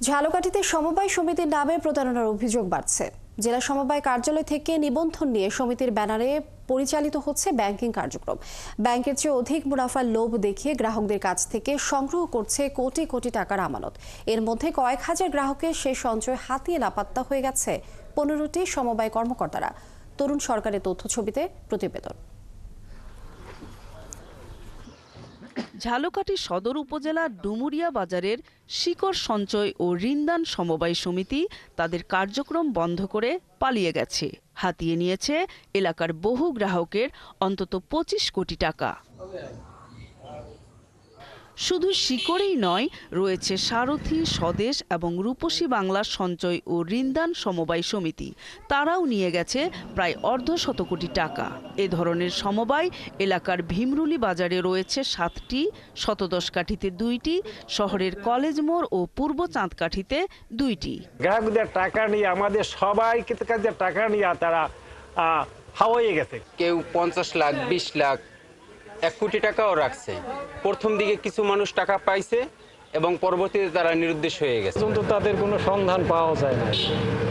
ঝালকাঠিতে সমবায় সমিতির নামে প্রতারণার অভিযোগ বাড়ছে। জেলা সমবায় কার্যালয় থেকে নিবন্ধন নিয়ে সমিতির ব্যানারে পরিচালিত হচ্ছে ব্যাংকিং কার্যক্রম। ব্যাংকের চেয়ে অধিক মুনাফার লোভ দেখিয়ে গ্রাহকদের কাছ থেকে সংগ্রহ করছে কোটি কোটি টাকার আমানত। এর মধ্যে কয়েক হাজার গ্রাহকের সেই সঞ্চয় হাতিয়ে লাপাত্তা হয়ে গেছে 15টি সমবায় কর্মকর্তারা। তরুণ সরকারের তথ্য ছবিতে প্রতিবেদন। ঝালকাঠি সদর উপজেলার ডুমুরিয়া বাজারের শিকড় সঞ্চয় ও ঋণদান সমবায় সমিতি তাদের কার্যক্রম বন্ধ করে পালিয়ে গেছে। হাতিয়ে নিয়েছে এলাকার বহু গ্রাহকের অন্তত 25 কোটি টাকা। শুধু শিকড়েই নয়, রয়েছে সারথি, স্বদেশ এবং রূপসী বাংলা সঞ্চয় ও ঋণদান সমবায় সমিতি। তারাও নিয়ে গেছে প্রায় অর্ধশত কোটি টাকা। এ ধরনের সমবায় এলাকার ভীমরুলি বাজারে রয়েছে 7টি, শতদশকাঠিতে 2টি, শহরের কলেজ মোড় ও পূর্ব চাঁদকাঠিতে 2টি। গ্রাহকদের টাকা নিয়ে আমাদের সবাইকে টাকা নিয়ে তারা হাওয়াইয়ে গেছে। কেউ 50 লাখ, 20 লাখ, 1 কোটি টাকাও রাখছে। প্রথম দিকে কিছু মানুষ টাকা পাইছে এবং পরবর্তীতে তারা নিরুদ্দেশ হয়ে গেছে। কিন্তু তাদের কোনো সন্ধান পাওয়া যায় না।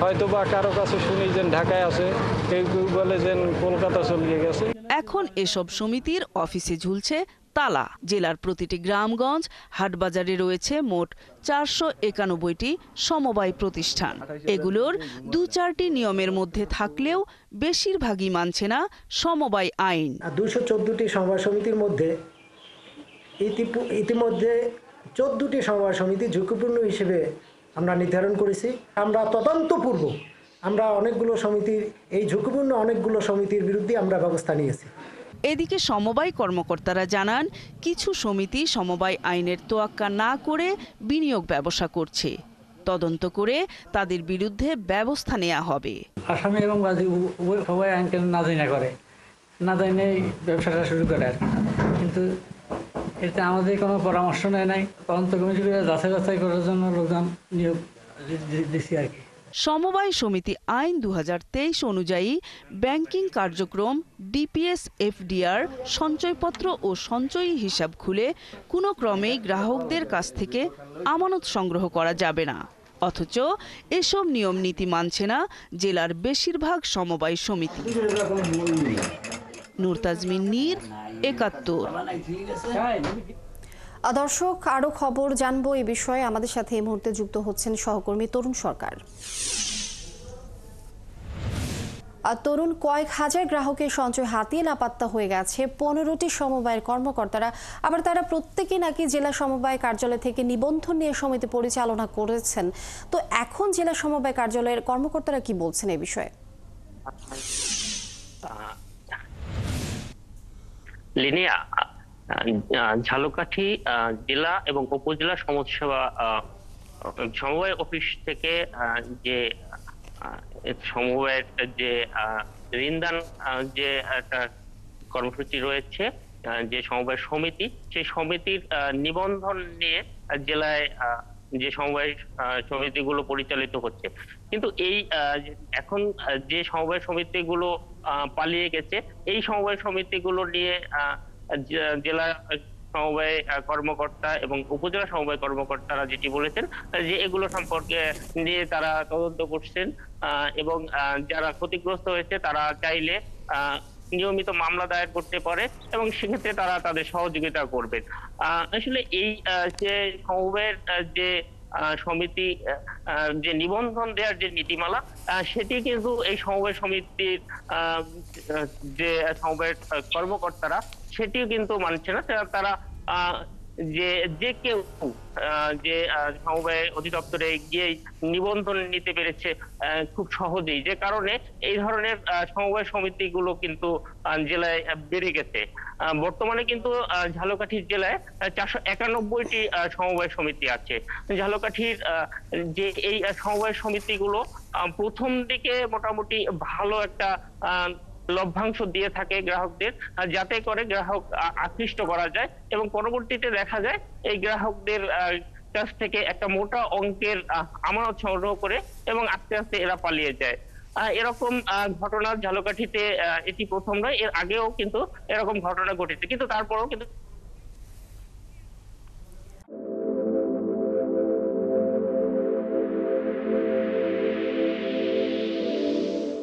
হয়তো বা কারো কাছে শুনি যে ঢাকায় আছে, কেউ কেউ বলে যে কলকাতা চলে গেছে। এখন এসব সমিতির অফিসে ঝুলছে তালা। জেলার প্রতিটি গ্রামগঞ্জ, হাটবাজারে রয়েছে মোট 491টি সমবায় প্রতিষ্ঠান। এগুলোর 2-4টি নিয়মের মধ্যে থাকলেও বেশিরভাগই মানছে না সমবায় আইন। 214টি সমবায় সমিতির মধ্যে ইতিমধ্যে 14টি সমবায় সমিতি ঝুঁকিপূর্ণ হিসেবে আমরা নির্ধারণ করেছি। আমরা তদন্তপূর্ব এই ঝুঁকিপূর্ণ অনেকগুলো সমিতির বিরুদ্ধে আমরা ব্যবস্থা নিয়েছি। এদিকে সমবায় কর্মকর্তারা জানান, কিছু সমিতি সমবায় আইনের তোয়াক্কা না করে বিনিয়োগ ব্যবসা করছে। তদন্ত করে তাদের বিরুদ্ধে ব্যবস্থা নেওয়া হবে। আসামি এবং বাদী সবাই আইনকে না জানে ব্যবসাটা শুরু করে। কিন্তু এতে আমাদের কোনো পরামর্শ নেয় নাই। তদন্ত কমিটি যাচাই বাছাই করার জন্য লোকজন নিয়োগ দিচ্ছি আর কি। সমবায় সমিতি আইন 2023 অনুযায়ী ব্যাংকিং কার্যক্রম, ডিপিএস, এফডিআর, সঞ্চয়পত্র ও সঞ্চয়ী হিসাব খুলে কোনো ক্রমেই গ্রাহকদের কাছ থেকে আমানত সংগ্রহ করা যাবে না। অথচ এসব নিয়ম নীতি মানছে না জেলার বেশিরভাগ সমবায় সমিতি। নূর তাজমিন নীর, 71। দর্শক, আরো খবর জানবো এই বিষয়ে আমাদের সাথে এই মুহূর্তে যুক্ত হচ্ছেন সহকর্মী তরুণ সরকার। তরুণ, কয়েক হাজার গ্রাহকের সঞ্চয় হাতিয়ে লাপাত্তা হয়ে গেছে 15টি সমবায়ের কর্মকর্তারা। আবার তারা প্রত্যেকেই নাকি জেলা সমবায় কার্যালয় থেকে নিবন্ধন নিয়ে সমিতি পরিচালনা করেছেন। তো এখন জেলা সমবায় কার্যালয়ের কর্মকর্তারা কি বলছেন এই বিষয়ে? লিনিয়া, ঝালকাঠি জেলা এবং উপজেলা সমাজসেবা সমবায় অফিস থেকে যে সমবায়ের যে ঋণদান যে একটা কর্মসূচি রয়েছে, যে সমবায় সমিতি, সেই সমিতির নিবন্ধন নিয়ে জেলায় যে সমবায় সমিতিগুলো পরিচালিত হচ্ছে। কিন্তু এই এখন যে সমবায় সমিতিগুলো পালিয়ে গেছে, এই সমবায় সমিতিগুলো নিয়ে জেলা সমবায় কর্মকর্তা এবং উপজেলা সমবায় কর্মকর্তারা যেটি বলেছেন যে এগুলো সম্পর্কে নিয়ে তারা তদন্ত করছেন এবং যারা ক্ষতিগ্রস্ত হয়েছে তারা চাইলে নিয়মিত মামলা দায়ের করতে পারে এবং সেক্ষেত্রে তারা তাদের সহযোগিতা করবেন। আসলে এই যে সমবায়ের যে সমিতি যে নিবন্ধন দেওয়ার যে নীতিমালা, সেটি কিন্তু এই সমবায় সমিতির যে সমবায়ের কর্মকর্তারা সেটিও কিন্তু মানছে না। তারা যে কেউ যে সমবায় অধিদপ্তরে গিয়ে নিবন্ধন নিতে পেরেছে খুব সহজেই, যে কারণে এই ধরনের সমবায় সমিতিগুলো কিন্তু জেলায় বেড়ে গেছে। বর্তমানে কিন্তু ঝালকাঠির জেলায় 491টি সমবায় সমিতি আছে। ঝালকাঠির যে এই সমবায় সমিতিগুলো প্রথম দিকে মোটামুটি ভালো একটা লভ্যাংশ দিয়ে থাকে গ্রাহকদের, যাতে করে গ্রাহক আকৃষ্ট করা যায় এবং পরবর্তীতে দেখা যায় এই গ্রাহকদের কাছ থেকে একটা মোটা অঙ্কের আমানত সংগ্রহ করে এবং আস্তে আস্তে এরা পালিয়ে যায়। এরকম ঘটনা ঝালকাঠিতে এটি প্রথম নয়, এর আগেও কিন্তু এরকম ঘটনা ঘটেছে। কিন্তু তারপরেও কিন্তু